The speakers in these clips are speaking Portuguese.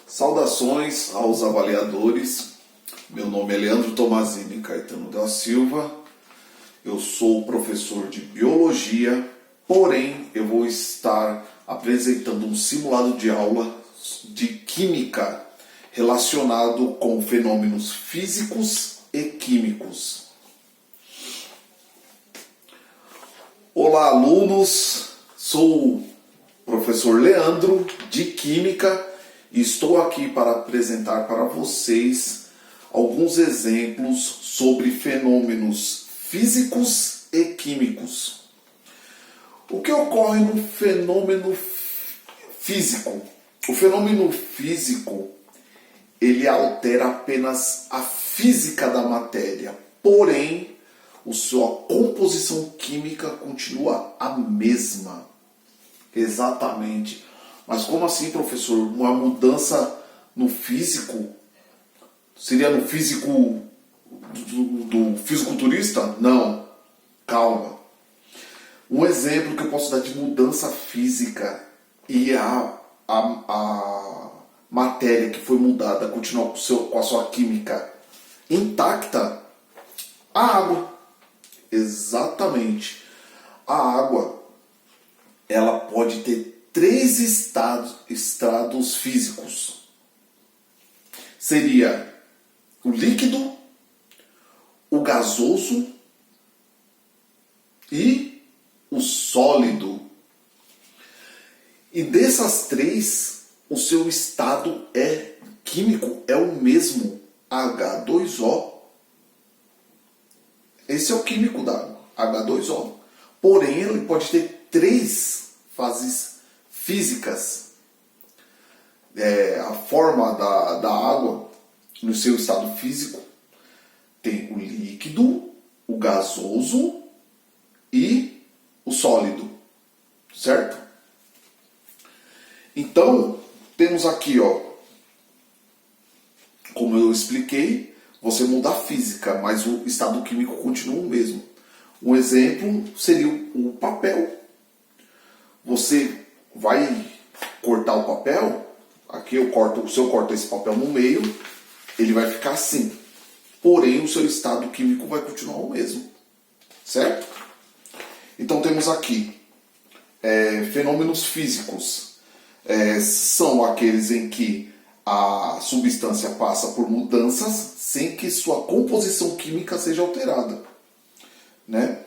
Saudações aos avaliadores. Meu nome é Leandro Tomazini Caetano da Silva. Eu sou professor de biologia, porém eu vou estar apresentando um simulado de aula de química relacionado com fenômenos físicos e químicos. Olá, alunos. Sou o professor Leandro de Química e estou aqui para apresentar para vocês alguns exemplos sobre fenômenos físicos e químicos. O que ocorre no fenômeno físico? O fenômeno físico, ele altera apenas a física da matéria, porém, a sua composição química continua a mesma. Exatamente. Mas como assim, professor? Uma mudança no físico? Seria no físico do fisiculturista? Não. Calma. Um exemplo que eu posso dar de mudança física e a matéria que foi mudada continua com a sua química intacta, a água. Exatamente. A água, ela pode ter três estados físicos. Seria o líquido, o gasoso e o sólido. E dessas três, o seu estado químico é o mesmo, H2O. Esse é o químico da água, H2O. Porém, ele pode ter três fases físicas. A forma da água, no seu estado físico, tem o líquido, o gasoso e o sólido. Certo? Então, temos aqui, como eu expliquei, você muda a física, mas o estado químico continua o mesmo. Um exemplo seria o papel. Você vai cortar o papel, aqui se eu corto esse papel no meio, ele vai ficar assim. Porém, o seu estado químico vai continuar o mesmo. Certo? Então temos aqui fenômenos físicos. São aqueles em que a substância passa por mudanças sem que sua composição química seja alterada. Né?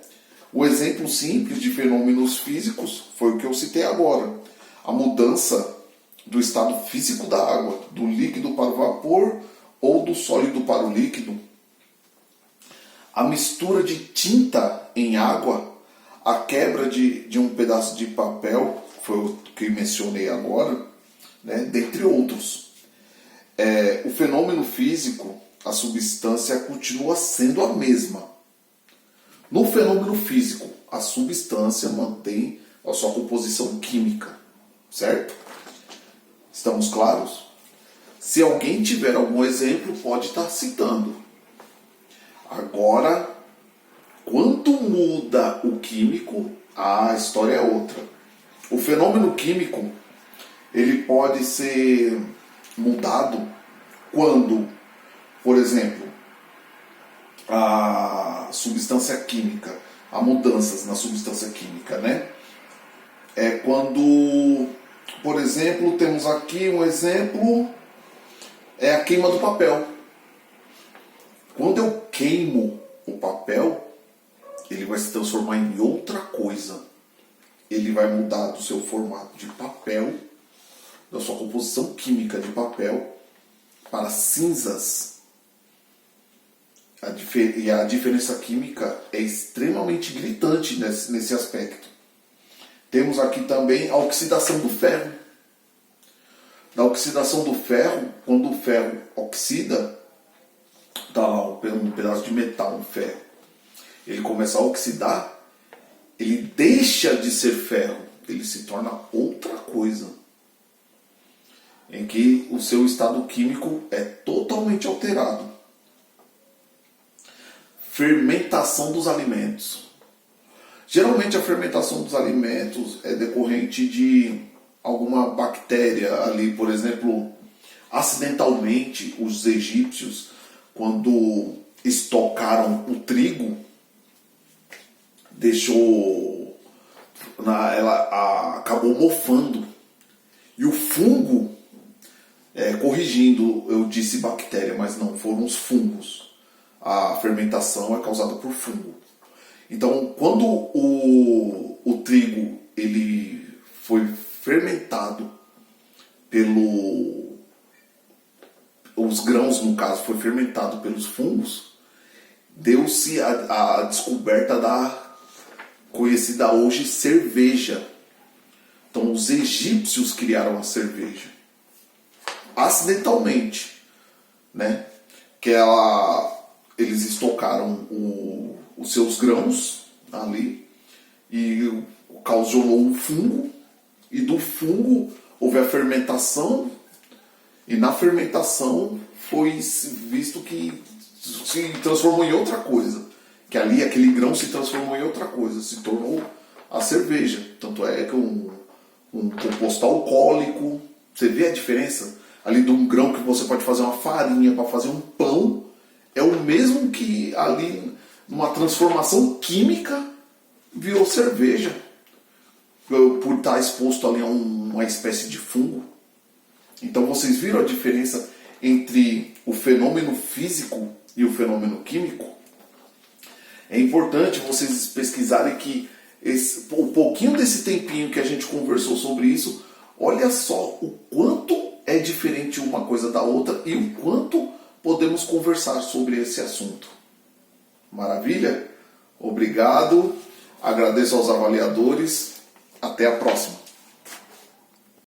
O exemplo simples de fenômenos físicos foi o que eu citei agora. A mudança do estado físico da água, do líquido para o vapor ou do sólido para o líquido. A mistura de tinta em água, a quebra de um pedaço de papel, foi o que mencionei agora, né? Dentre outros. O fenômeno físico, a substância continua sendo a mesma. No fenômeno físico, a substância mantém a sua composição química, certo? Estamos claros? Se alguém tiver algum exemplo, pode estar citando. Agora, quando muda o químico, a história é outra. O fenômeno químico, ele pode ser mudado quando, por exemplo, a substância química, há mudanças na substância química, né? Quando, por exemplo, temos aqui um exemplo, a queima do papel. Quando eu queimo o papel, ele vai se transformar em outra coisa. Ele vai mudar do seu formato de papel, da sua composição química de papel, para cinzas. E a diferença química é extremamente gritante nesse aspecto. Temos aqui também a oxidação do ferro. Na oxidação do ferro, quando o ferro oxida, está lá um pedaço de metal, um ferro. Ele começa a oxidar, ele deixa de ser ferro, ele se torna outra coisa. Em que o seu estado químico é totalmente alterado. Fermentação dos alimentos. Geralmente a fermentação dos alimentos é decorrente de alguma bactéria ali, por exemplo, acidentalmente os egípcios, quando estocaram o trigo, acabou mofando. E o fungo, corrigindo, eu disse bactéria, mas não, foram os fungos. A fermentação é causada por fungo. Então, quando o trigo ele foi fermentado os grãos, no caso, foi fermentado pelos fungos, deu-se a descoberta da conhecida hoje cerveja. Então, os egípcios criaram a cerveja acidentalmente, né? Que eles estocaram os seus grãos ali e causou um fungo, e do fungo houve a fermentação, e na fermentação foi visto que se transformou em outra coisa, que ali aquele grão se transformou em outra coisa, se tornou a cerveja. Tanto é que um composto alcoólico, você vê a diferença ali de um grão que você pode fazer uma farinha para fazer um pão, é o mesmo que ali numa transformação química virou cerveja, por estar exposto ali a uma espécie de fungo. Então vocês viram a diferença entre o fenômeno físico e o fenômeno químico? É importante vocês pesquisarem que o pouquinho desse tempinho que a gente conversou sobre isso, olha só o quanto é diferente uma coisa da outra e o quanto podemos conversar sobre esse assunto. Maravilha? Obrigado. Agradeço aos avaliadores. Até a próxima.